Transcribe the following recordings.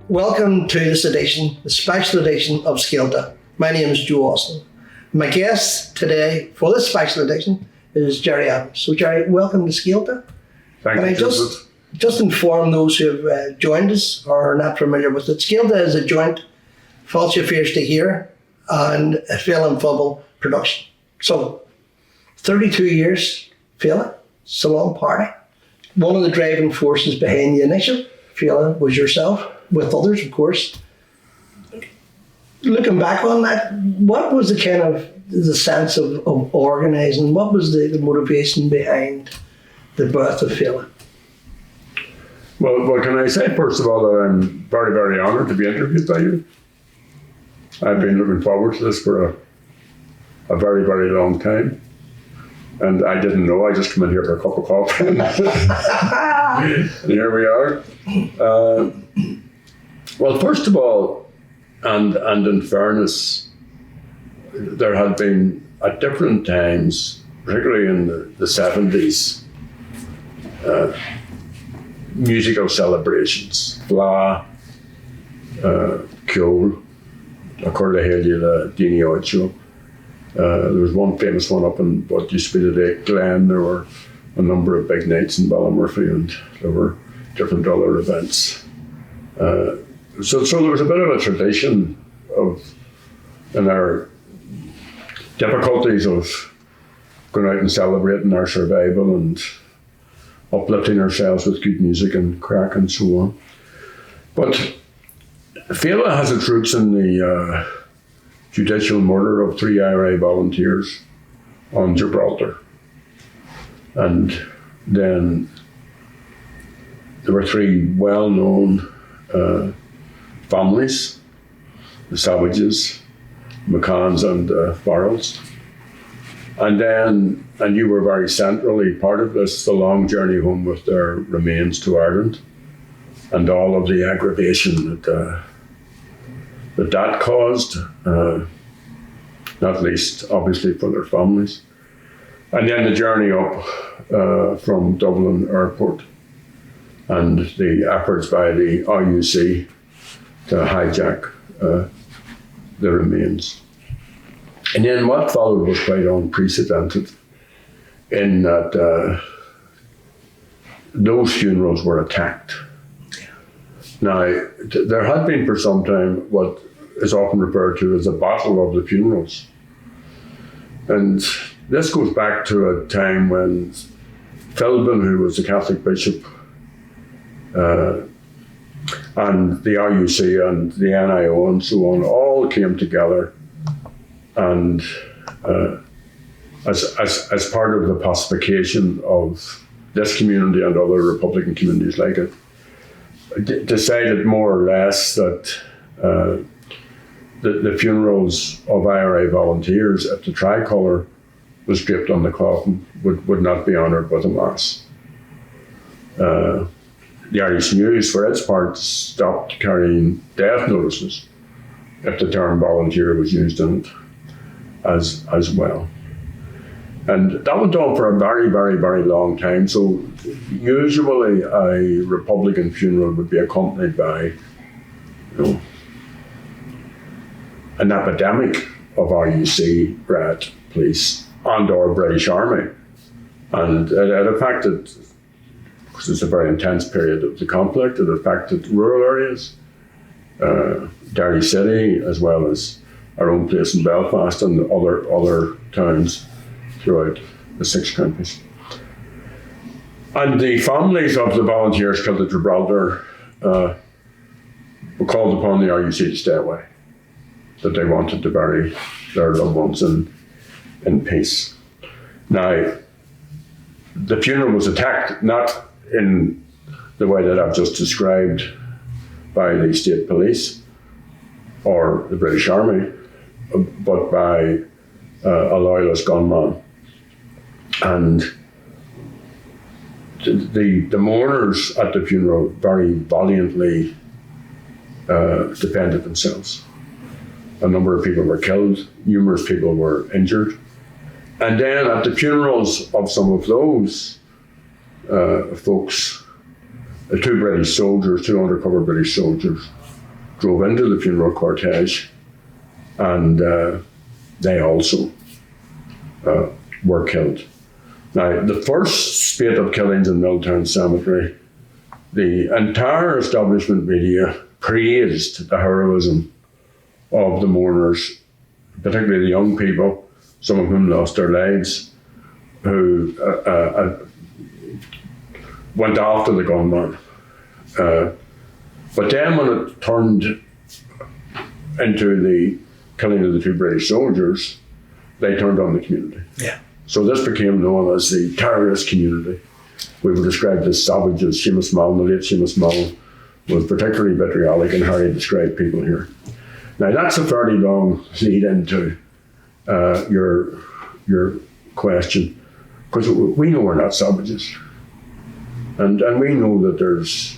Welcome to this edition, the special edition of Scéalta. My name is Joe Austin. My guest today for this special edition is Gerry Adams. So Gerry, welcome to Scéalta. Thank you. Just inform those who have joined us or are not familiar with it. Scéalta is a joint FFT Féile here and a Féile and Phobail production. So 32 years Féile, it's a long party. One of the driving forces behind the initial Féile was yourself, with others, of course. Looking back on that, what was the kind of the sense of organising? What was the motivation behind the birth of Féile? Well, can I say, first of all, that I'm very, very honoured to be interviewed by you. I've been looking forward to this for a very, very long time. And I didn't know, I just come in here for a cup of coffee. And here we are. Well, first of all, and in fairness, there had been at different times, particularly in the 70s, musical celebrations. Blah, Ceol, chúrsaí, Dini Ocho. There was one famous one up in what used to be the Glen. There were a number of big nights in Ballymurphy, and there were different other events. So there was a bit of a tradition in our difficulties of going out and celebrating our survival and uplifting ourselves with good music and crack and so on. But Féile has its roots in the judicial murder of 3 IRA volunteers on Gibraltar. And then there were 3 well-known families, the Savages, McCanns and Farrells. And you were very centrally part of this, the long journey home with their remains to Ireland and all of the aggravation that caused, not least obviously for their families. And then the journey up from Dublin Airport and the efforts by the IUC to hijack the remains. And then what followed was quite unprecedented in that those funerals were attacked. Now, there had been for some time what is often referred to as a battle of the funerals. And this goes back to a time when Philbin, who was a Catholic bishop, and the IUC and the NIO and so on all came together and as part of the pacification of this community and other Republican communities like it, decided more or less that the funerals of IRA volunteers, if the tricolour was draped on the coffin, would not be honoured with a mass. The Irish News, for its part, stopped carrying death notices if the term volunteer was used in it as well. And that went on for a very, very, very long time. So usually a Republican funeral would be accompanied by, an epidemic of RUC, Brat, police, and or British Army. And it affected, because it's a very intense period of the conflict, it affected rural areas, Derry City, as well as our own place in Belfast and other towns throughout the 6 counties. And the families of the volunteers killed at Gibraltar were called upon the RUC to stay away, that they wanted to bury their loved ones in peace. Now, the funeral was attacked, not in the way that I've just described by the state police or the British Army, but by a loyalist gunman. And the mourners at the funeral very valiantly defended themselves. A number of people were killed, numerous people were injured. And then at the funerals of some of those folks, 2 British soldiers, 2 undercover British soldiers, drove into the funeral cortege, and they also were killed. Now, the first spate of killings in Milltown Cemetery, the entire establishment media praised the heroism of the mourners, particularly the young people, some of whom lost their lives, who went after the gunman. But then when it turned into the killing of the 2 British soldiers, they turned on the community. Yeah. So this became known as the terrorist community. We were described as savages. Seamus Mullen, the late Seamus Mullen, was particularly vitriolic in how he described people here. Now that's a fairly long lead into your question, because we know we're not savages, and we know that there's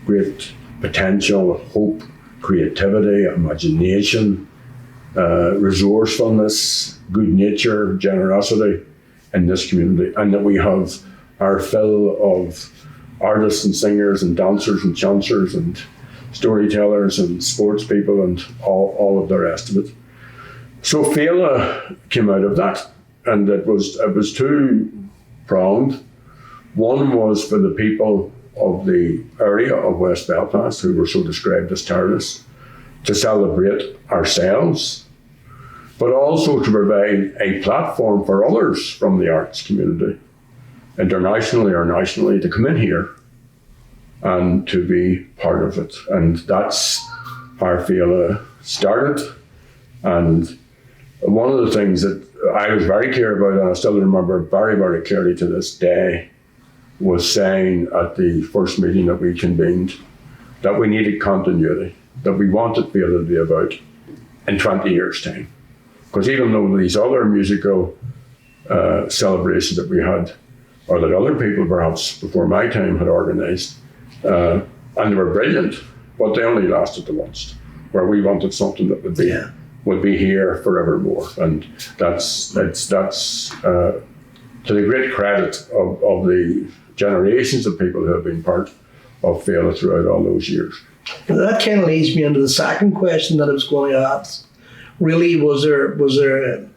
great potential, hope, creativity, imagination, resourcefulness, good nature, generosity in this community, and that we have our fill of artists and singers and dancers and chanters and storytellers and sports people and all of the rest of it. So Féile came out of that, and it was 2-pronged. One was for the people of the area of West Belfast, who were so described as terrorists, to celebrate ourselves, but also to provide a platform for others from the arts community, internationally or nationally, to come in here and to be part of it. And that's how Féile started. And one of the things that I was very clear about, and I still remember very, very clearly to this day, was saying at the first meeting that we convened that we needed continuity, that we wanted Féile to be about in 20 years' time. Because even though these other musical celebrations that we had, or that other people perhaps before my time had organised, and they were brilliant, but they only lasted the once, where we wanted something that would be here forevermore. And that's to the great credit of the generations of people who have been part of Féile throughout all those years. That kind of leads me into the second question that I was going to ask. Really, was there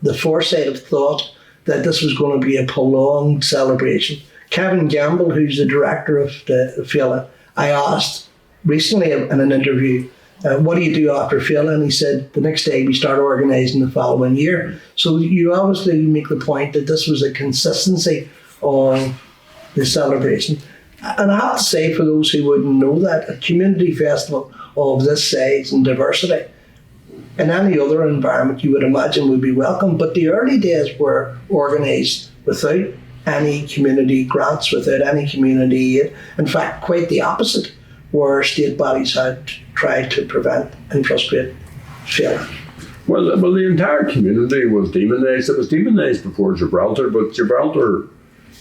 the foresight of thought that this was going to be a prolonged celebration? Kevin Gamble, who's the director of the Féile, I asked recently in an interview, what do you do after Féile? And he said, the next day we start organising the following year. So you obviously make the point that this was a consistency of the celebration. And I have to say, for those who wouldn't know that, a community festival of this size and diversity, in any other environment you would imagine would be welcome. But the early days were organised without any community grants, without any community aid. In fact, quite the opposite, where state bodies had tried to prevent and frustrate Féile. Well, the entire community was demonised. It was demonised before Gibraltar, but Gibraltar,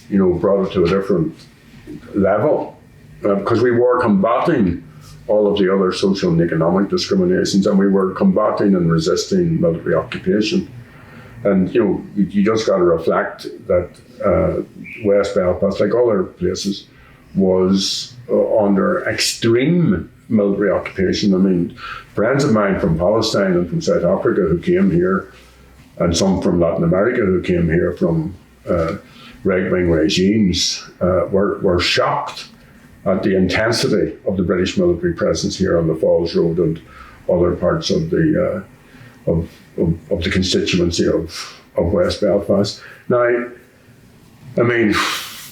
brought it to a different level, because we were combating all of the other social and economic discriminations, and we were combating and resisting military occupation. And you just got to reflect that West Belfast, like other places, was under extreme military occupation. I mean, friends of mine from Palestine and from South Africa who came here, and some from Latin America who came here from right-wing regimes, were shocked at the intensity of the British military presence here on the Falls Road and other parts of the constituency of West Belfast. Now, I mean,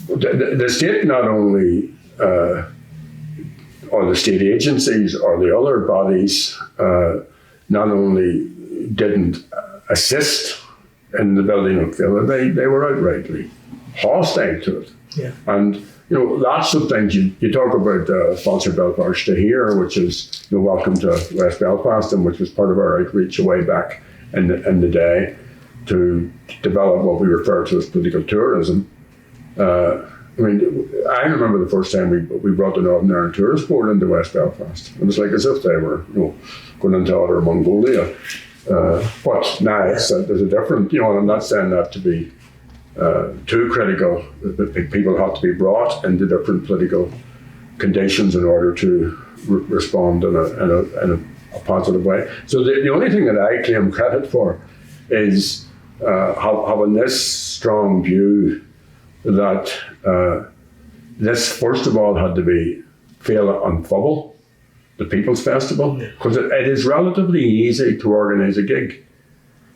the state not only, or the state agencies or the other bodies, not only didn't assist in the building of Féile, they were outrightly hostile to it. Yeah. And lots of things. You talk about Fáilte Belfast here, which is welcome to West Belfast, and which was part of our outreach way back in the day to develop what we refer to as political tourism. I remember the first time we brought the Northern Ireland Tourist Board into West Belfast. It was like as if they were going into Outer Mongolia. But now there's a different, and I'm not saying that to be too critical. People have to be brought into different political conditions in order to respond in a positive way. So the only thing that I claim credit for is having this strong view that this, first of all, had to be Féile and Phobail, the People's Festival, because it is relatively easy to organise a gig.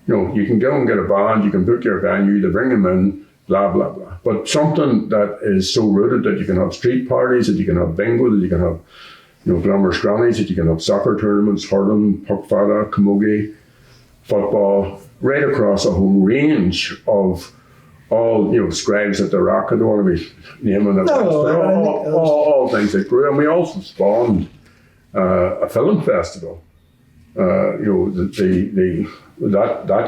You can go and get a band, you can book your venue, they bring them in, blah, blah, blah. But something that is so rooted that you can have street parties, that you can have bingo, that you can have glamorous grannies, that you can have soccer tournaments, hurling, puck fada, camogie, football, right across a whole range of all, scribes at the Rock. I don't want to be naming it. All things that grew. And we also spawned a film festival. That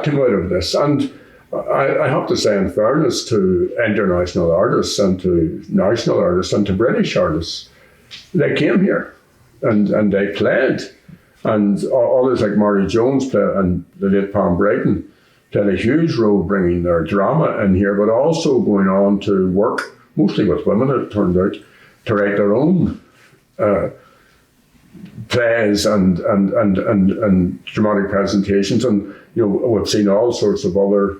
came out of this. And I have to say, in fairness to international artists and to national artists and to British artists, they came here and they played. And others like Mary Jones and the late Pam Brighton played a huge role bringing their drama in here, but also going on to work, mostly with women, it turned out, to write their own plays and dramatic presentations. And we've seen all sorts of other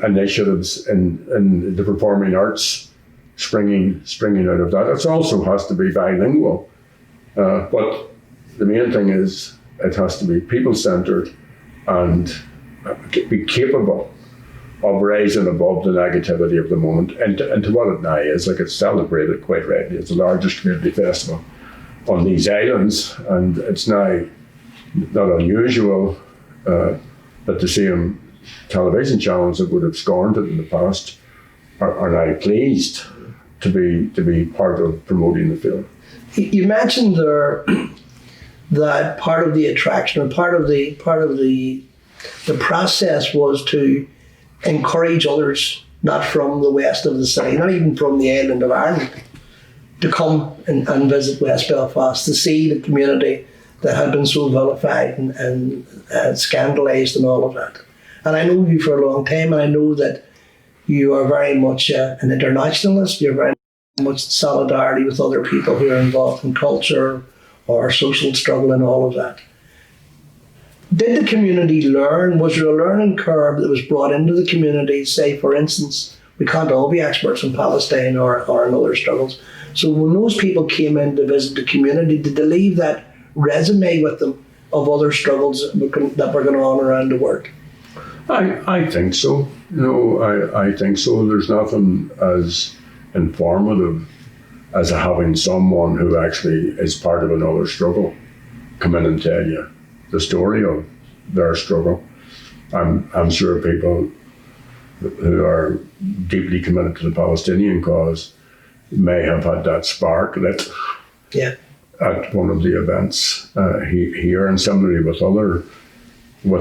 initiatives in the performing arts springing out of that. It also has to be bilingual, but the main thing is it has to be people-centred and be capable of rising above the negativity of the moment and to what it now is. Like, it's celebrated quite rightly. It's the largest community festival on these islands, and it's now not unusual that the same television channels that would have scorned it in the past are now pleased to be part of promoting the film. You mentioned there that part of the attraction or part of the process was to encourage others, not from the west of the city, not even from the island of Ireland, to come and visit West Belfast, to see the community that had been so vilified and scandalised and all of that. And I know you for a long time, and I know that you are very much an internationalist. You're very much solidarity with other people who are involved in culture or social struggle and all of that. Did the community learn? Was there a learning curve that was brought into the community? Say, for instance, we can't all be experts in Palestine or in other struggles. So when those people came in to visit the community, did they leave that resume with them of other struggles that were going on around the world? I think so. I think so. There's nothing as informative as having someone who actually is part of another struggle come in and tell you the story of their struggle. I'm sure people who are deeply committed to the Palestinian cause may have had that spark lit at one of the events here, and similarly with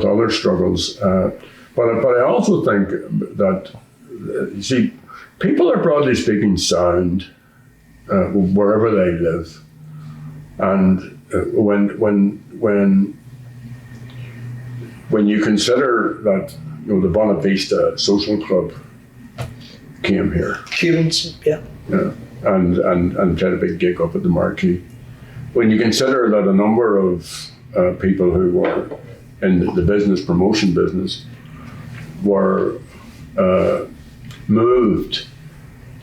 other struggles. But I also think that people are broadly speaking sound wherever they live, and when you consider that the Bona Vista Social Club came here, Cubans, and had a big gig up at the Marquee. When you consider that a number of people who were in the business promotion business were moved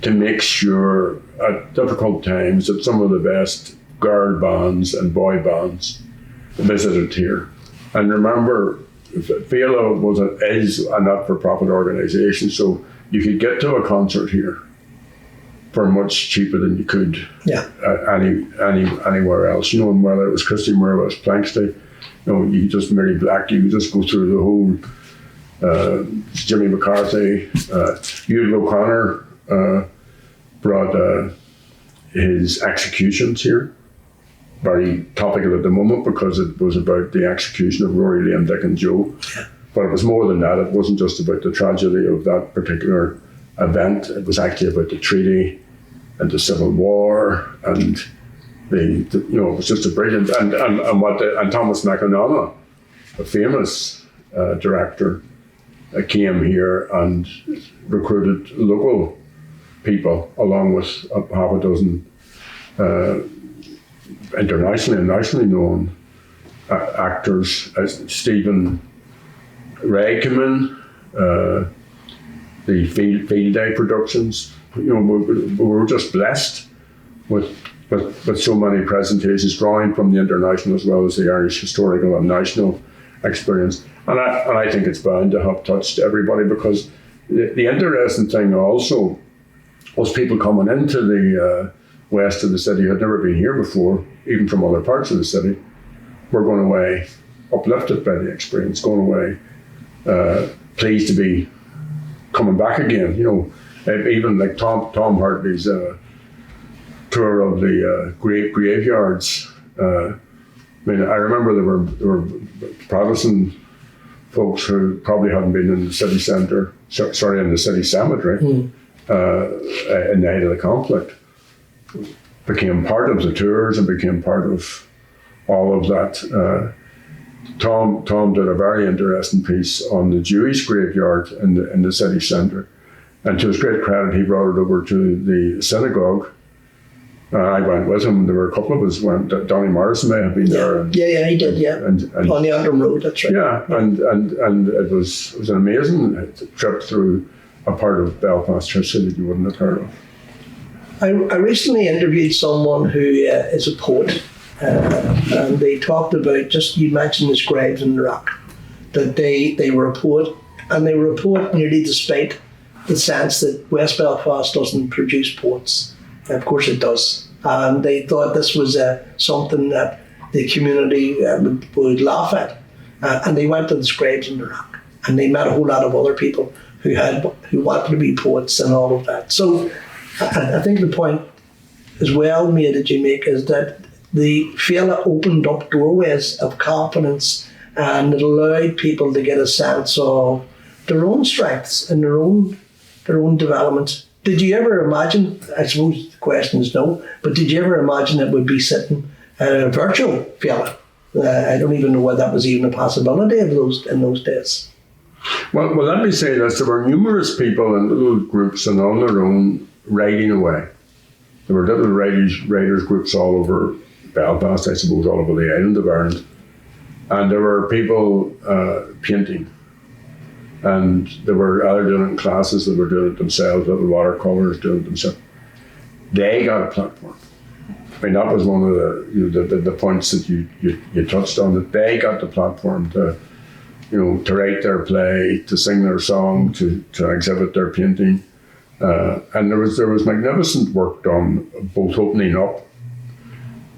to make sure at difficult times that some of the best girl bands and boy bands visited here. And remember, Féile is a not-for-profit organisation, so you could get to a concert here for much cheaper than you could anywhere else. And whether it was Christy Moore, was Planksty, you just Mary Black, you just go through the whole Jimmy McCarthy, Hugh O'Connor brought his executions here. Very topical at the moment because it was about the execution of Rory, Liam, Dick and Joe. But it was more than that. It wasn't just about the tragedy of that particular event. It was actually about the treaty and the Civil War, and it was just a brilliant, and Thomas McEnana, a famous director, came here and recruited local people along with half a dozen internationally and nationally known actors, as Stephen Ray came in, the Field Day productions. You know, we were just blessed with so many presentations, drawing from the international as well as the Irish historical and national experience. And I think it's bound to have touched everybody, because the interesting thing also was people coming into the west of the city who had never been here before, even from other parts of the city, were going away uplifted by the experience, going away pleased to be coming back again. You know, even like Tom Hartley's tour of the graveyards. I mean, I remember there were Protestant folks who probably hadn't been in the city centre, in the city cemetery in the height of the conflict, became part of the tours and became part of all of that. Tom did a very interesting piece on the Jewish graveyard in the city centre, and to his great credit, he brought it over to the synagogue. I went with him. There were a couple of us went. Donny Morrison may have been there. And, yeah, he did. Yeah, and on the Antrim Road. That's right. Yeah, and it was an amazing trip through a part of Belfast history that you wouldn't have heard of. I recently interviewed someone who is a poet, and they talked about, just you mentioned the scribes in the rock, that they were a poet, and they were a poet nearly despite the sense that West Belfast doesn't produce poets. Of course it does. And they thought this was something that the community would laugh at. And they went to the scribes in the rock, and they met a whole lot of other people who wanted to be poets and all of that. So I think the point as well, mate, that you make is that the Féile opened up doorways of confidence, and it allowed people to get a sense of their own strengths and their own development. Did you ever imagine, I suppose the question is no, but did you ever imagine it would be sitting virtual Féile? I don't even know whether that was even a possibility in those days. Well, let me say this. There were numerous people in little groups and on their own writing away. There were little writers groups all over Belfast, I suppose, all over the island of Ireland. And there were people painting. And there were either doing it in classes, that were doing it themselves, little watercolours doing it themselves. They got a platform. I mean, that was one of the points that you touched on, that they got the platform to write their play, to sing their song, to exhibit their painting. And there was magnificent work done, both opening up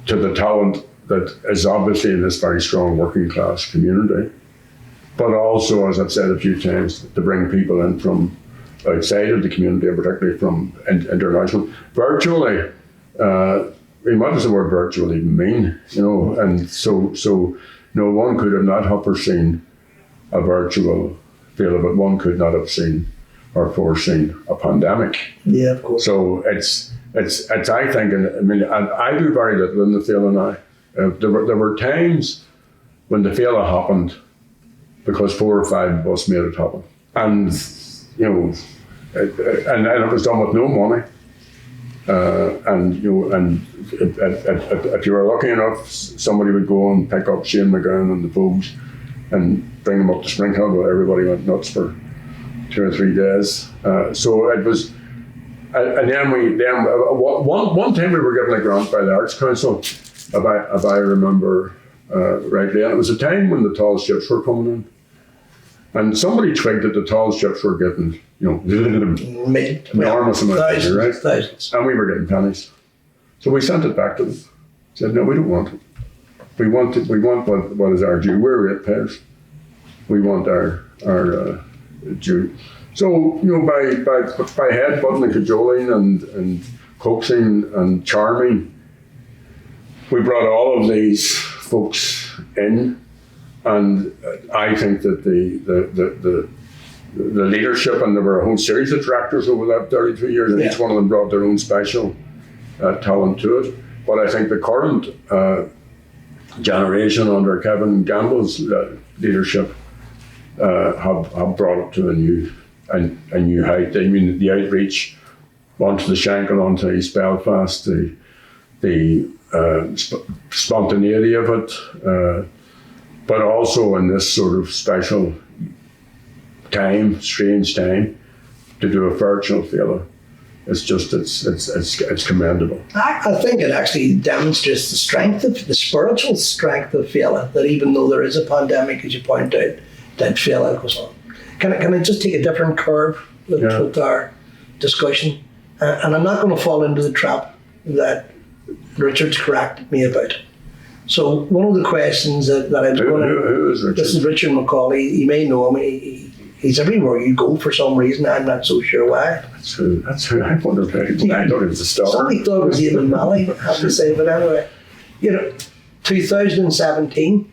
to the talent that is obviously in this very strong working class community, but also, as I've said a few times, to bring people in from outside of the community, and particularly from international. Virtually, what does the word virtual even mean? And so no one could have not have foreseen a virtual Féile, but one could not have seen or foreseen a pandemic. Yeah, of course. So it's I think, and I do very little in the Féile now. There were times when the Féile happened because 4 or 5 of us made it happen, and it was done with no money. And if you were lucky enough, somebody would go and pick up Shane McGowan and the Phobes and bring them up to Springhill, where everybody went nuts for 2 or 3 days. So it was, and then one time we were given a grant by the Arts Council, if I remember rightly, and it was a time when the tall ships were coming in, and somebody twigged that the tall ships were getting enormous amount of money, right? Thousands. And we were getting pennies. So we sent it back to them. Said, no, we don't want it. We want what is our due. We're ratepayers. We want our due. So, by headbutting and cajoling and coaxing and charming, we brought all of these folks in, and I think that the leadership, and there were a whole series of directors over that 33 years, and each one of them brought their own special talent to it. But I think the current generation under Kevin Gamble's leadership have brought it to a new height. I mean, the outreach onto the Shankill, onto East Belfast, the the spontaneity of it, but also in this sort of special time, strange time, to do a virtual Féile. It's commendable. I think it actually demonstrates the spiritual strength of Féile, that even though there is a pandemic, as you point out, that Féile goes on. Can I just take a different curve with our discussion? And I'm not going to fall into the trap that Richard's corrected me about. So one of the questions that I was going to... Who is Richard? This is Richard McCauley. You may know him. He's everywhere you go for some reason. I'm not so sure why. That's who I wonder about. I thought it was a star. Somebody thought it was Ian Malley, I have to say. But anyway, 2017,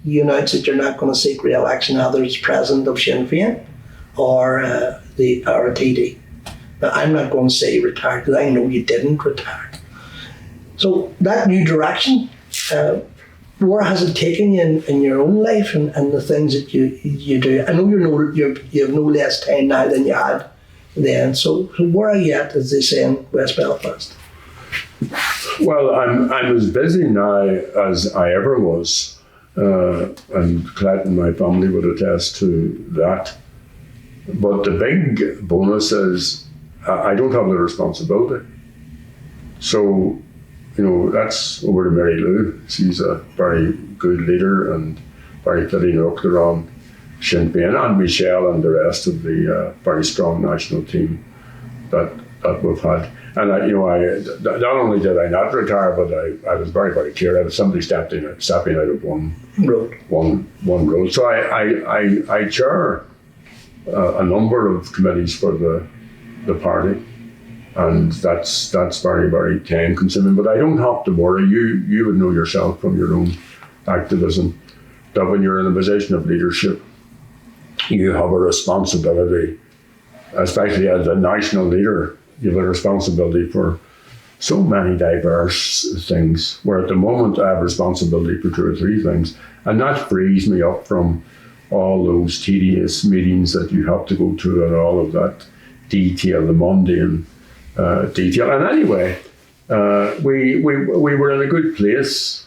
you announced that you're not going to seek re-election either as president of Sinn Féin or a TD. Now, I'm not going to say retired because I know you didn't retire. So that new direction, where has it taken you in your own life and the things that you do? I know you have no less time now than you had then. So where are you at, as they say in West Belfast? Well, I'm as busy now as I ever was, and Colette and my family would attest to that. But the big bonus is I don't have the responsibility. So, that's over to Mary Lou. She's a very good leader and very fitting eagrán, Shinn Féin, and Michelle and the rest of the very strong national team that we've had. And not only did I not retire, but I was very, very clear. I was somebody stepping out of one road. So I chair a number of committees for the party. And that's very, very time consuming. But I don't have to worry. You would know yourself from your own activism that when you're in a position of leadership, you have a responsibility, especially as a national leader, you have a responsibility for so many diverse things, where at the moment I have responsibility for 2 or 3 things. And that frees me up from all those tedious meetings that you have to go to and all of that detail, the mundane detail. And anyway, we were in a good place.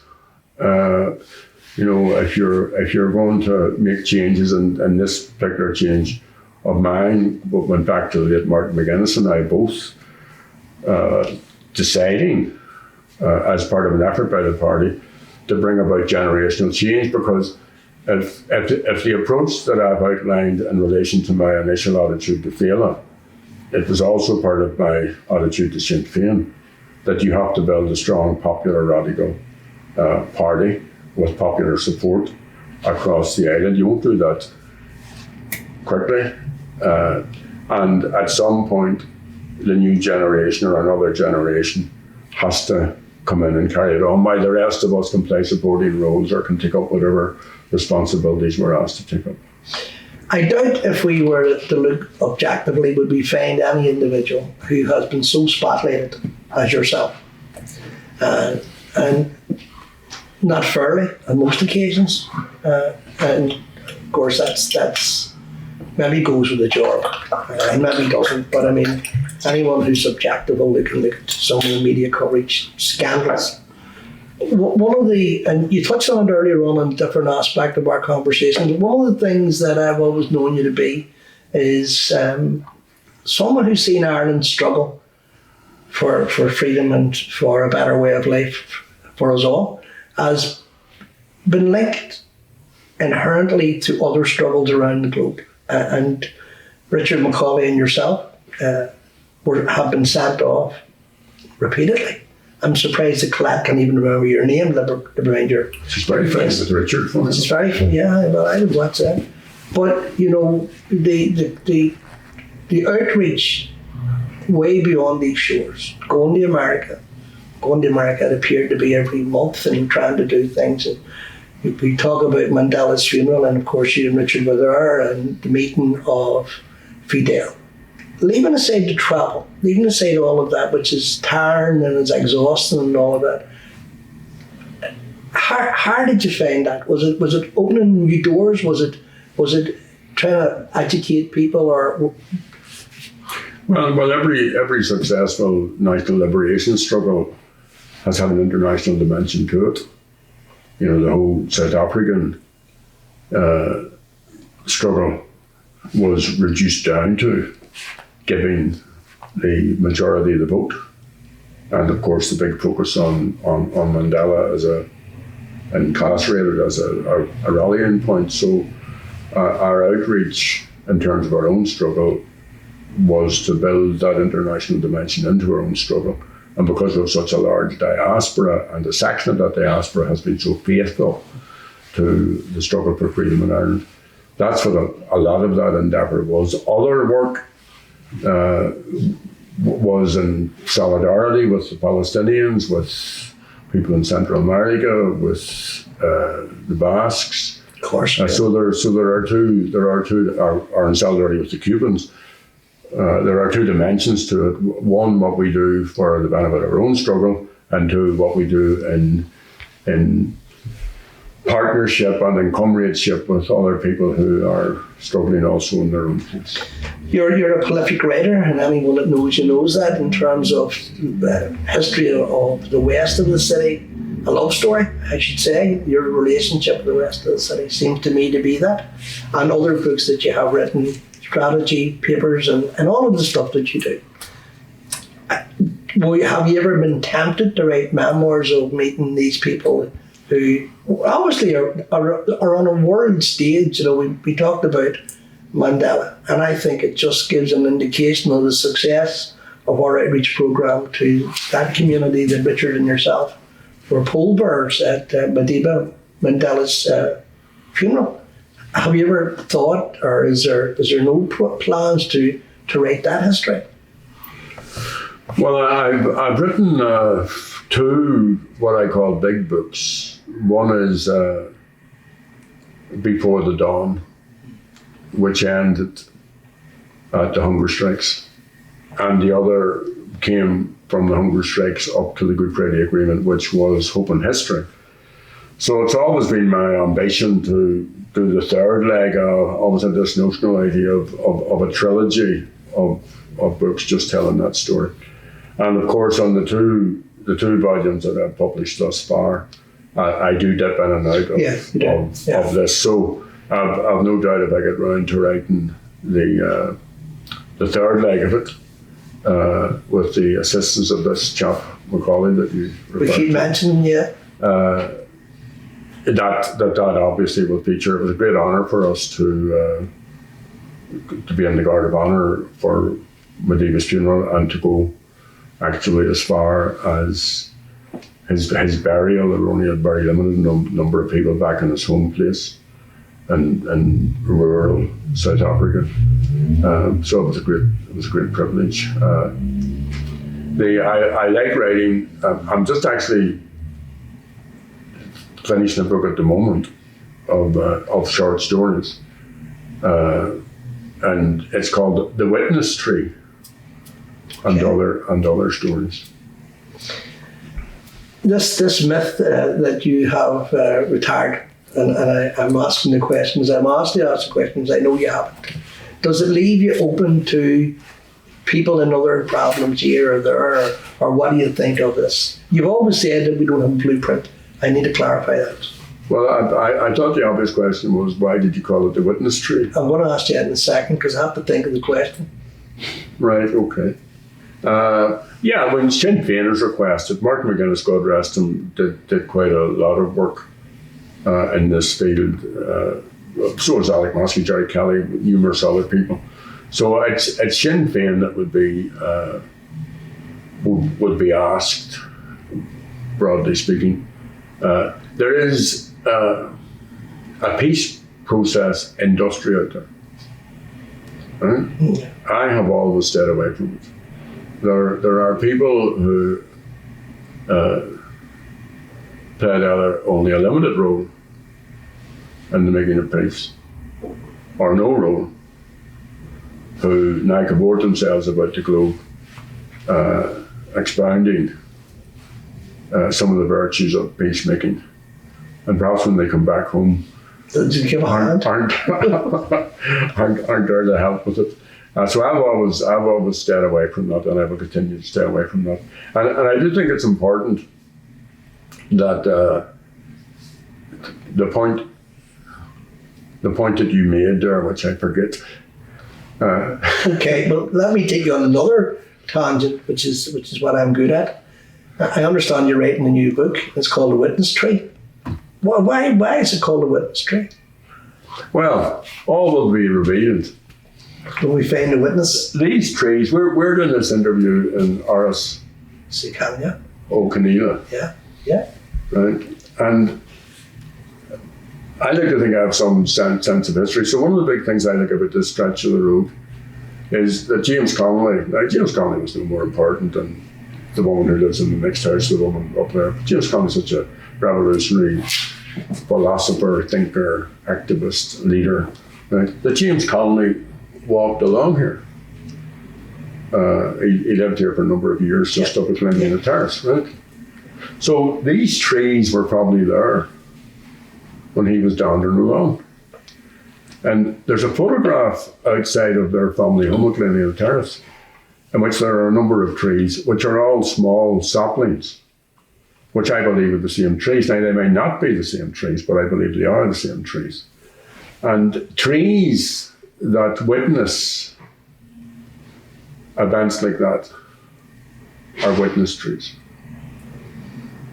If you're going to make changes, and this particular change of mine went back to the late Martin McGuinness and I both deciding as part of an effort by the party to bring about generational change, because if the approach that I've outlined in relation to my initial attitude to Féile, it was also part of my attitude to Sinn Féin, that you have to build a strong, popular, radical party with popular support across the island. You won't do that quickly. And at some point, the new generation or another generation has to come in and carry it on, while the rest of us can play supporting roles or can take up whatever responsibilities we're asked to take up. I doubt if we were to look objectively would we find any individual who has been so spotlighted as yourself, and not fairly on most occasions, and of course that's maybe goes with the job, and maybe doesn't. But I mean, anyone who's subjective will look at some of the media coverage scandals. One of the, and you touched on it earlier on in a different aspect of our conversation, but one of the things that I've always known you to be is someone who's seen Ireland struggle for freedom and for a better way of life for us all, has been linked inherently to other struggles around the globe. And Richard McCauley and yourself have been sent off repeatedly. I'm surprised that Colette can't even remember your name, never mind your... She's very friends with Richard. She's very, yeah, well, I would watch that. But, the outreach way beyond these shores, going to America, it appeared to be every month and trying to do things. And we talk about Mandela's funeral, and of course you and Richard were there, and the meeting of Phobail. Leaving aside the travel, leaving aside all of that, which is tiring and it's exhausting and all of that, how did you find that? Was it opening new doors? Was it trying to educate people, or? Well, every successful national liberation struggle has had an international dimension to it. You know, the whole South African struggle was reduced down to giving the majority of the vote. And of course, the big focus on Mandela as incarcerated as a rallying point. So our outreach in terms of our own struggle was to build that international dimension into our own struggle. And because we have such a large diaspora, and the section of that diaspora has been so faithful to the struggle for freedom in Ireland, that's what a lot of that endeavour was. Other work was in solidarity with the Palestinians, with people in Central America, with the Basques. Of course. So there are two, or in solidarity with the Cubans. There are two dimensions to it. One, what we do for the benefit of our own struggle, and two, what we do in partnership and in comradeship with other people who are struggling also in their own place. You're a prolific writer, and anyone that knows you knows that, in terms of the history of the west of the city. A love story, I should say. Your relationship with the rest of the city seems to me to be that. And other books that you have written, strategy, papers, and all of the stuff that you do. Have you ever been tempted to write memoirs of meeting these people who obviously are on a world stage? You know, we talked about Mandela, and I think it just gives an indication of the success of our outreach programme to that community that Richard and yourself were pallbearers at Madiba Mandela's funeral. Have you ever thought, or is there no plans to write that history? Well, I've written two what I call big books. One is Before the Dawn, which ended at the hunger strikes, and the other came from the hunger strikes up to the Good Friday Agreement, which was Hope and History. So it's always been my ambition to do the third leg. I always had this notional idea of a trilogy of books just telling that story. And of course, on the two volumes that I've published thus far, I do dip in and out of this. So I've no doubt if I get round to writing the third leg of it, with the assistance of this chap, Macaulay, that you referred to. We keep mentioning, yeah. That obviously will feature. It was a great honour for us to be in the Guard of Honour for Madiba's funeral, and to go actually as far as his burial. There were only a very limited number of people back in his home place in rural South Africa. So it was a great privilege. I like writing. I'm just actually finishing a book at the moment of short stories, and it's called The Witness Tree, and other stories. This myth that you have retired, and I'm asking the questions. I'm asked to ask the questions. I know you haven't. Does it leave you open to people in other problems here or there, or what do you think of this? You've always said that we don't have a blueprint. I need to clarify that. Well, I thought the obvious question was, why did you call it the witness tree? I'm going to ask you that in a second, because I have to think of the question. Right, okay. Yeah, when Sinn Féin was requested, Martin McGuinness, God rest him, did quite a lot of work in this field. So was Alec Mosky, Jerry Kelly, numerous other people. So it's Sinn Féin that would be asked, broadly speaking. There is a peace process industry out there. Right? Yeah. I have always stayed away from it. There are people who play either only a limited role in the making of peace, or no role, who now cavort themselves about the globe, expounding some of the virtues of peacemaking, and perhaps when they come back home, aren't there to help with it. So I've always stayed away from that, and I will continue to stay away from that. And I do think it's important that the point that you made there, which I forget. Okay, well, let me take you on another tangent, which is what I'm good at. I understand you're writing a new book. It's called The Witness Tree. Why is it called The Witness Tree? Well, all will be revealed. When we find the witness. These trees, we're doing this interview in Áras, Chonghaile. Yeah. Right? And I like to think I have some sense of history. So one of the big things I like about this stretch of the road is that James Connolly was no more important than the woman who lives in the next house, the woman up there. James Connolly is such a revolutionary philosopher, thinker, activist, leader. Right? That James Connolly walked along here. He lived here for a number of years, just up at Glenmina Terrace, right? So these trees were probably there when he was wandering along. And there's a photograph outside of their family home at Glenmina Terrace, in which there are a number of trees, which are all small saplings, which I believe are the same trees. Now, they may not be the same trees, but I believe they are the same trees. And trees that witness events like that are witness trees.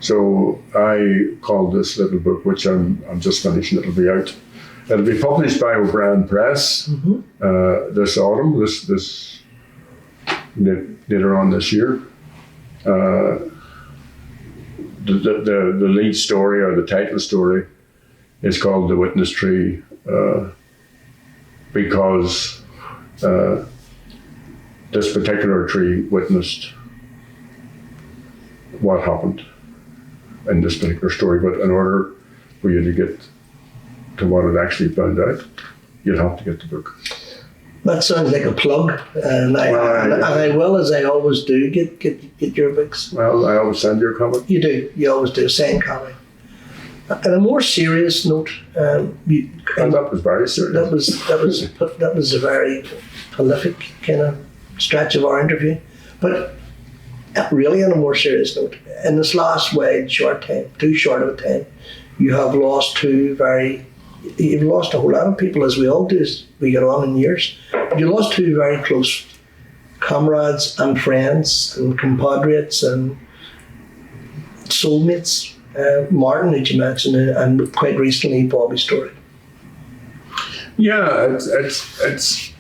So I called this little book, which I'm just finishing, it'll be out. It'll be published by O'Brien Press this autumn, this later on this year. The lead story, or the title story, is called The Witness Tree, because this particular tree witnessed what happened in this particular story. But in order for you to get to what it actually found out, you'll have to get the book. That sounds like a plug, and I will, as I always do, get your books. Well, I always send you a copy. You do. You always do. Send copy. On a more serious note, and that was very serious. That was a very prolific kind of stretch of our interview. But really, on a more serious note, in this last short time, too short of a time, you have lost you've lost a whole lot of people, as we all do as we get on in years. You lost two very close comrades and friends and compatriots and soulmates. Martin, who you mentioned, and quite recently Bobby Story. Yeah, it's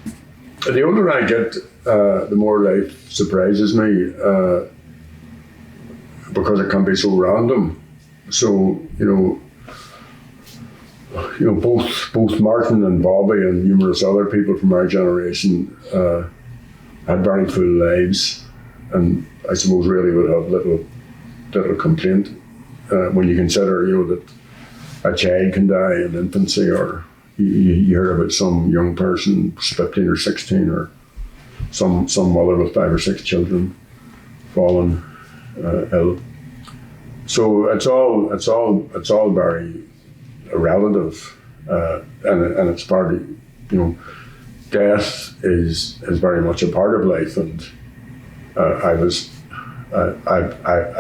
the older I get, the more life surprises me, because it can be so random. So both Martin and Bobby and numerous other people from our generation had very full lives, and I suppose really would have little complaint when you consider that a child can die in infancy, or you hear about some young person 15 or 16, or some mother with 5 or 6 children fallen ill. So it's all very relative, and it's partly, death is very much a part of life. And I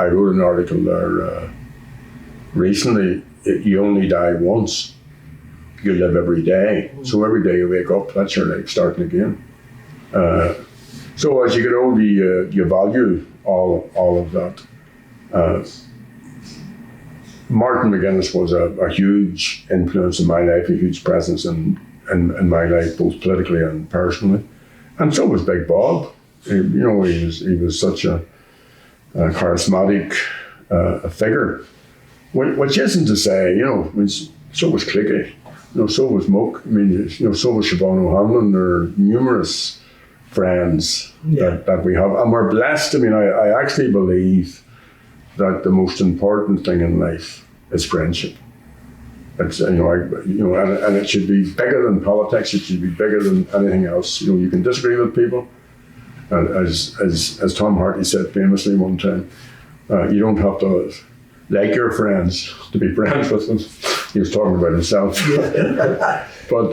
wrote an article there recently. You only die once. You live every day. So every day you wake up, that's your life starting again. So as you get older, you value all of that. Martin McGuinness was a huge influence in my life, a huge presence in my life, both politically and personally. And so was Big Bob. He was such a charismatic figure. Which isn't to say, so was Clicky, so was Muck. So was Siobhan O'Hanlon. There are numerous friends that we have, and we're blessed. I actually believe that the most important thing in life is friendship. It's and it should be bigger than politics. It should be bigger than anything else. You can disagree with people, and as Tom Hardy said famously one time, you don't have to like your friends to be friends with them. He was talking about himself. But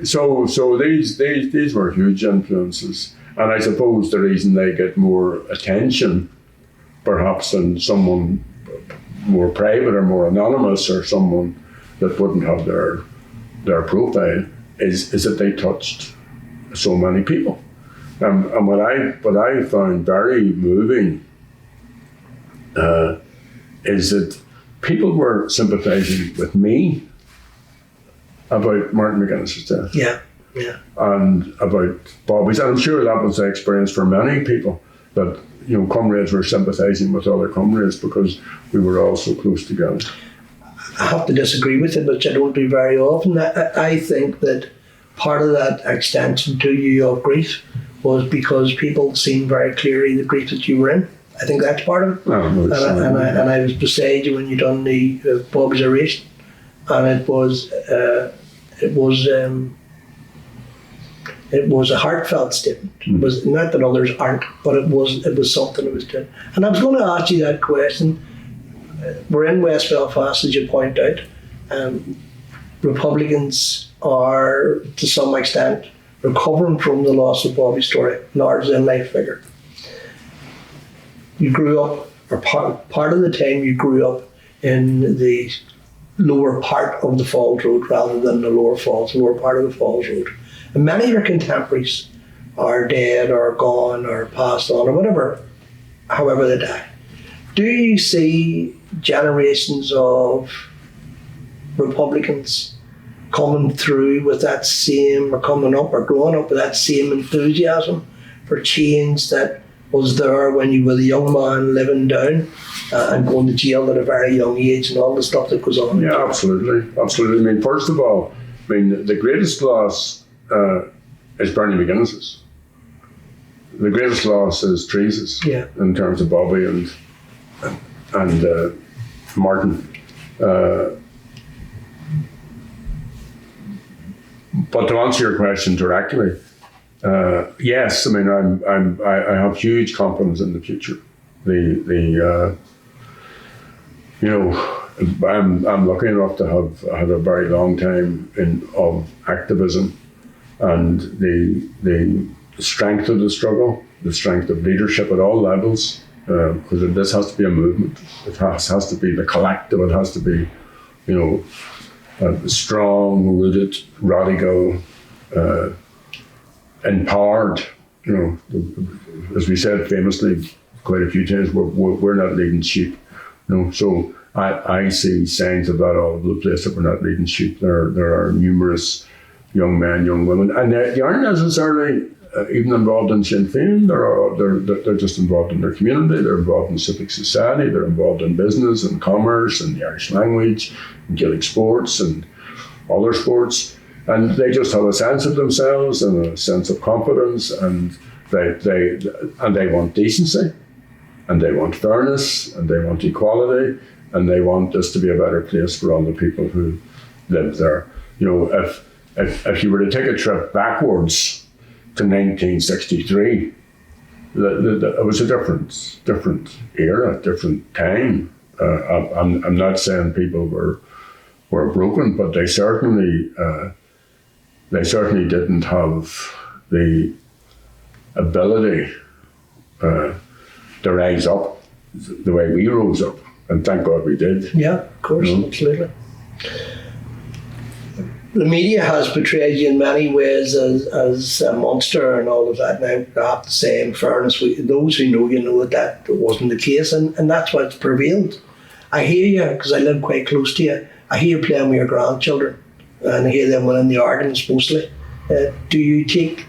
so these were huge influences, and I suppose the reason they get more attention, perhaps, than someone more private or more anonymous, or someone that wouldn't have their profile, is that they touched so many people. And what I found very moving is that people were sympathising with me about Martin McGuinness's death. Yeah. And about Bobby's. And I'm sure that was the experience for many people, that, you know, comrades were sympathising with other comrades because we were all so close together. I have to disagree with it, which I don't do very often. I think that part of that extension to you of grief was because people seen very clearly the grief that you were in. I think that's part of it. Oh, no, and I was beside you when you done the Bobby's oration, and it was a heartfelt statement. It was not that others aren't, but it was something that was done. And I was going to ask you that question. We're in West Belfast, as you point out. Republicans are, to some extent, recovering from the loss of Bobby's story, largely a life figure. You grew up, or part of the time you grew up in the lower part of the Falls Road rather than the lower part of the Falls Road. And many of your contemporaries are dead or gone or passed on or whatever, however they die. Do you see generations of Republicans coming through with that same, or coming up or growing up with that same enthusiasm for change that was there when you were the young man living down and going to jail at a very young age and all the stuff that goes on? Yeah, absolutely. I mean, first of all, the greatest loss is Bernie McGuinness's. The greatest loss is Teresa's, in terms of Bobby and Martin. But to answer your question directly, yes. I mean, I have huge confidence in the future. I'm lucky enough to have had a very long time of activism, and the strength of the struggle, the strength of leadership at all levels, because this has to be a movement. It has to be the collective. It has to be, strong, rooted, radical, empowered. As we said famously quite a few times, we're not leading sheep. So I see signs of that all over the place, that we're not leading sheep. There are numerous young men, young women, and they aren't necessarily even involved in Sinn Féin. They're just involved in their community. They're involved in civic society. They're involved in business and commerce and the Irish language and Gaelic sports and other sports. And they just have a sense of themselves and a sense of confidence, and they want decency, and they want fairness, and they want equality, and they want this to be a better place for all the people who live there. If you were to take a trip backwards to 1963, it was a different era, different time. I'm not saying people were broken, but they certainly didn't have the ability to rise up the way we rose up, and thank God we did. Yeah, of course, absolutely. The media has portrayed you in many ways as a monster and all of that. Now, I have to say, in fairness, those who know you know that wasn't the case, and that's what's prevailed. I hear you, because I live quite close to you. I hear you playing with your grandchildren, and I hear them winning the arguments mostly. Do you get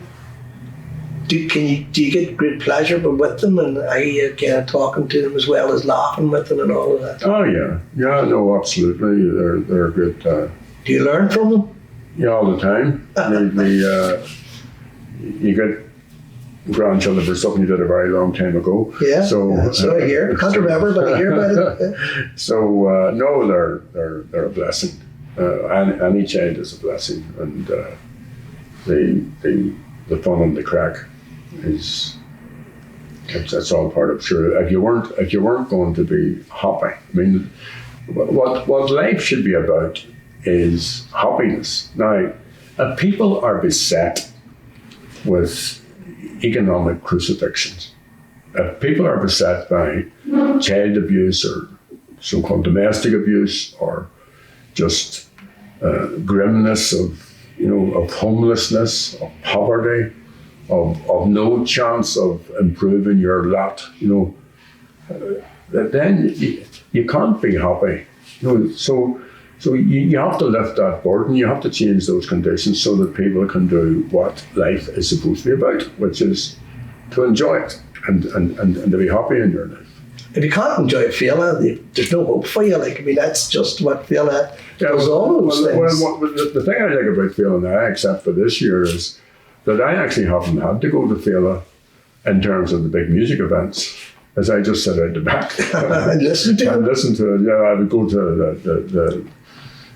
great pleasure with them, and I hear you kind of talking to them as well as laughing with them and all of that? Oh yeah, no, absolutely. They're good. Do you learn from them? Yeah, all the time. You get grandchildren for something you did a very long time ago. Yeah. So I hear. I can't remember, but I hear about it. Yeah. So no, they're a blessing. Any child is a blessing, and the fun and the crack that's all part of. Sure, if you weren't going to be happy, I mean, what life should be about is happiness. Now, if people are beset with economic crucifixions, if people are beset by child abuse or so-called domestic abuse or just grimness of homelessness, of poverty, of no chance of improving your lot, then you can't be happy. So you have to lift that burden. You have to change those conditions so that people can do what life is supposed to be about, which is to enjoy it and to be happy in your life. If you can't enjoy Féile, there's no hope for you. That's just what Féile does, all those things. Well, the thing I think about Féile now, except for this year, is that I actually haven't had to go to Féile in terms of the big music events, as I just sit out the back and listen to it. Yeah, I would go to the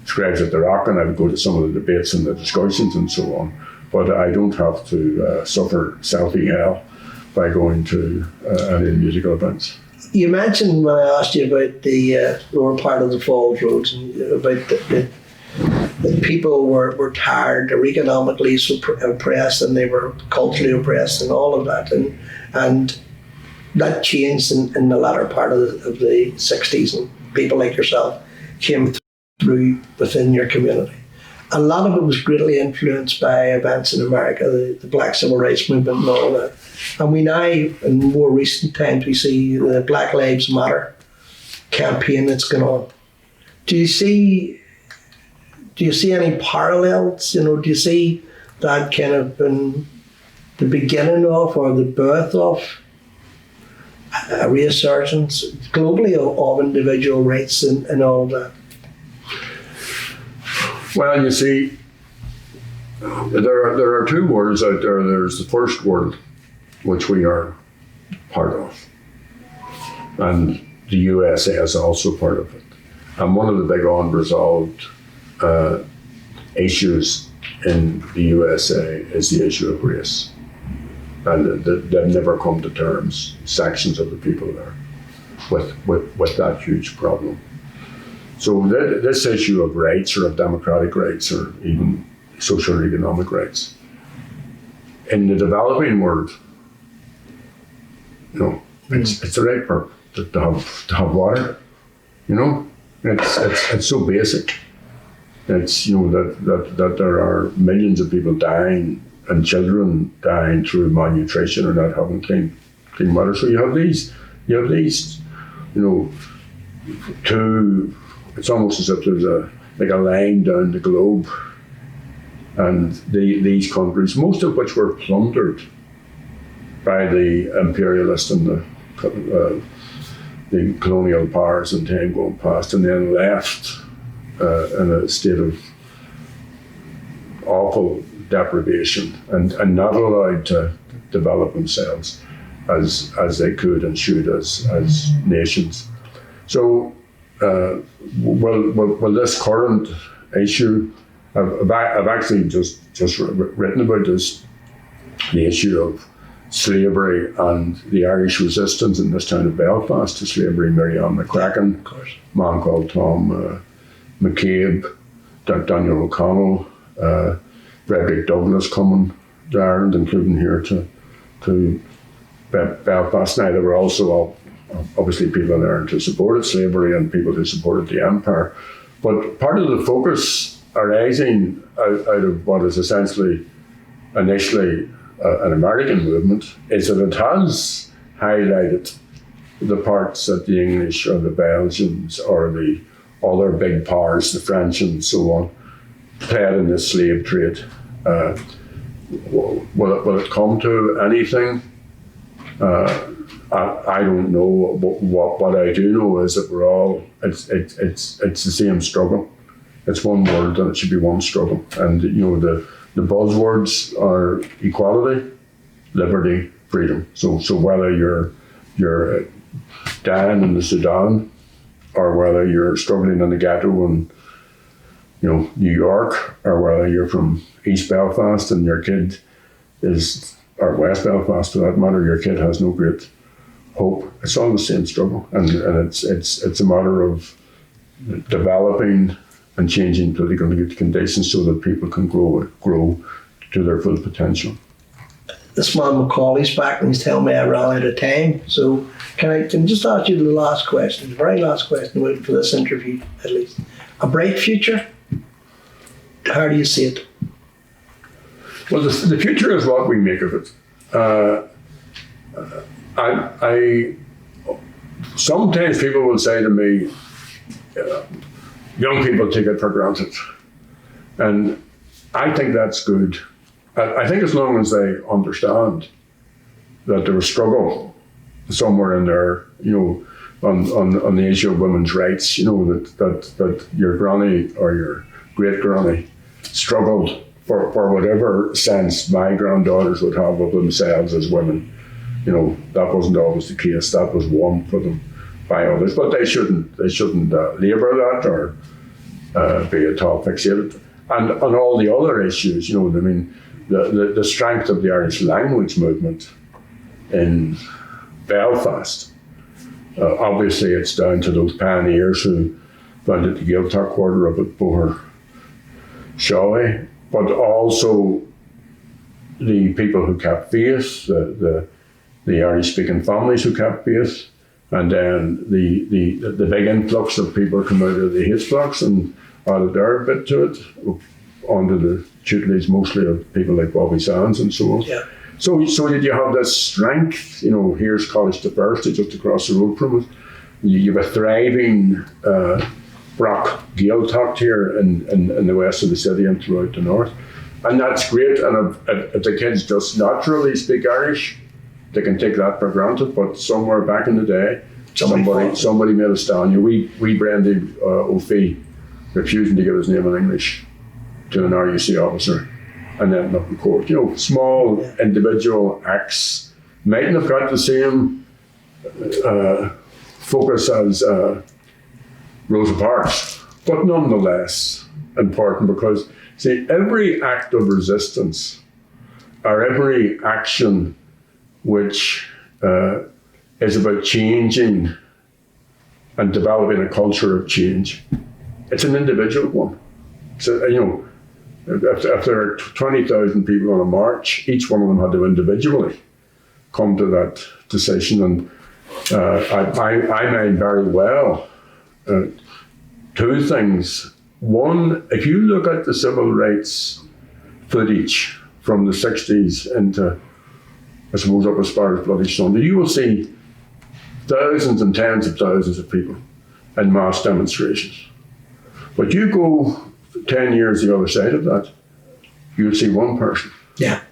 Speisialta Rock, and I would go to some of the debates and the discussions and so on. But I don't have to suffer selfie hell by going to any musical events. You mentioned when I asked you about the lower part of the Falls roads and about that people were tired, they were economically oppressed, and they were culturally oppressed, and all of that, and that changed in the latter part of the 60s, and people like yourself came through within your community. A lot of it was greatly influenced by events in America, the Black Civil Rights Movement and all that. And we now, in more recent times, we see the Black Lives Matter campaign that's going on. Do you see any parallels? Do you see that kind of been the beginning of, or the birth of, a resurgence globally of individual rights and all that? Well, you see, there are two worlds out there. There's the first world, which we are part of, and the USA is also part of it. And one of the big unresolved issues in the USA is the issue of race. And they've never come to terms, sections of the people there, with that huge problem. So this issue of rights, or of democratic rights, or even social and economic rights, in the developing world, it's the right for to have water. It's so basic. It's that there are millions of people dying, and children dying through malnutrition or not having clean water. So you have these, two. It's almost as if there's a line down the globe, and these countries, most of which were plundered by the imperialists and the colonial powers in time going past, and then left in a state of awful deprivation and not allowed to develop themselves as they could and should as nations. So, well, this current issue, I've actually just written about this, the issue of slavery and the Irish resistance in this town of Belfast to slavery. Miriam McCracken, a man called Tom McCabe, Daniel O'Connell, Frederick Douglass coming to Ireland, including here to Belfast. Now, there were also obviously people there who supported slavery and people who supported the empire. But part of the focus arising out of what is essentially initially an American movement is that it has highlighted the parts that the English or the Belgians or the other big powers, the French and so on, played in the slave trade. Will it come to anything? I don't know. What I do know is that we're all, it's the same struggle. It's one word and it should be one struggle. And the buzzwords are equality, liberty, freedom. So whether you're dying in the Sudan, or whether you're struggling in the ghetto in New York, or whether you're from East Belfast and your kid is, or West Belfast for that matter, your kid has no great hope. It's all the same struggle, and it's a matter of developing and changing political conditions so that people can grow to their full potential. this man Macaulay's back and he's telling me I ran out of time. So can I just ask you the last question, the very last question for this interview at least. A bright future? How do you see it? Well, the future is what we make of it. I sometimes people will say to me, young people take it for granted. And I think that's good. I think as long as they understand that there was struggle somewhere in there, on the issue of women's rights, that your granny or your great granny struggled for whatever sense my granddaughters would have of themselves as women. That wasn't always the case. That was one for them by others, but they shouldn't labour that or be at all fixated. And on all the other issues, the strength of the Irish language movement in Belfast. Obviously, it's down to those pioneers who founded the Gaeltacht quarter up at Boher Shaol, but also the people who kept faith, the Irish-speaking families who kept faith, and then the big influx of people come out of the Hates blocks and added their bit to it, under the tutelage mostly of people like Bobby Sands and so on. Yeah. So did you have this strength? Here's College Feirste just across the road from us. You have a thriving Brock Gaeltacht here in the west of the city and throughout the north. And that's great. And if the kids just naturally speak Irish, they can take that for granted. But somewhere back in the day, somebody made a stand. We Brendan O'Fee refusing to give his name in English to an RUC officer and ended up in court. Small individual acts mightn't have got the same focus as Rosa Parks, but nonetheless important, because see, every act of resistance or every action which is about changing and developing a culture of change, it's an individual one. So, if there are 20,000 people on a march, each one of them had to individually come to that decision. And I mind very well two things. One, if you look at the civil rights footage from the 60s into, I suppose, up as far as Bloody Sunday, you will see thousands and tens of thousands of people in mass demonstrations. But you go 10 years the other side of that, you'll see one person. Yeah.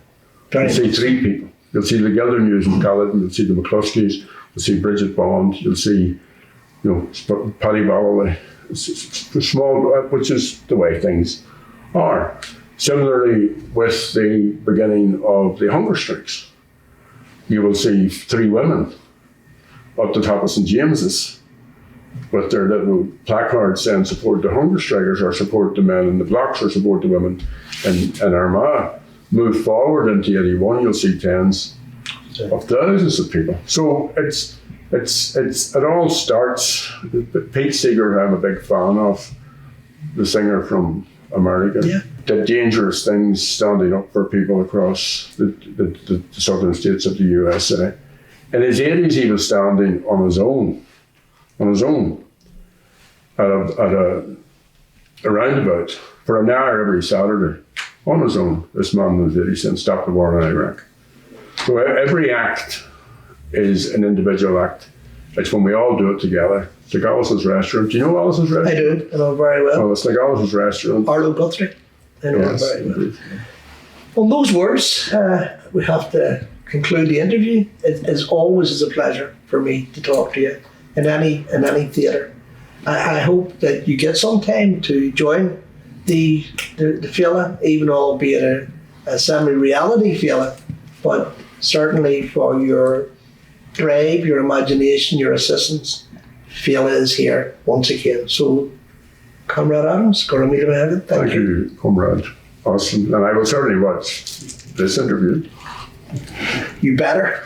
You'll see three people. You'll see the Gilder News in Caledon, you'll see the McCluskeys, you'll see Bridget Bond, you'll see, Paddy Ballaway, small, which is the way things are. Similarly, with the beginning of the hunger strikes, you will see three women up the top of St. James's with their little placards saying support the hunger strikers or support the men in the blocks or support the women in Armagh. Move forward into 81, you'll see tens of thousands of people. So it all starts. Pete Seeger, I'm a big fan of, the singer from America. Yeah. Did dangerous things standing up for people across the southern states of the USA. In his 80s, he was standing on his own at a roundabout for an hour every Saturday, on his own. This man was 80 cents, stopped the war in Iraq. So every act is an individual act. It's when we all do it together. It's like Alice's Restaurant. Do you know Alice's Restaurant? I do. I know very well. Oh, it's like Alice's Restaurant. Arlo Guthrie. I know Yes, very well. indeed. On those words, we have to conclude the interview. It is always a pleasure for me to talk to you in any theatre. I hope that you get some time to join the Féile, even albeit a semi-reality Féile, but certainly for your drive, your imagination, your assistance, Féile is here once again. So, Comrade Adams, Thank you, Comrade Austin, and I will certainly watch this interview. You better.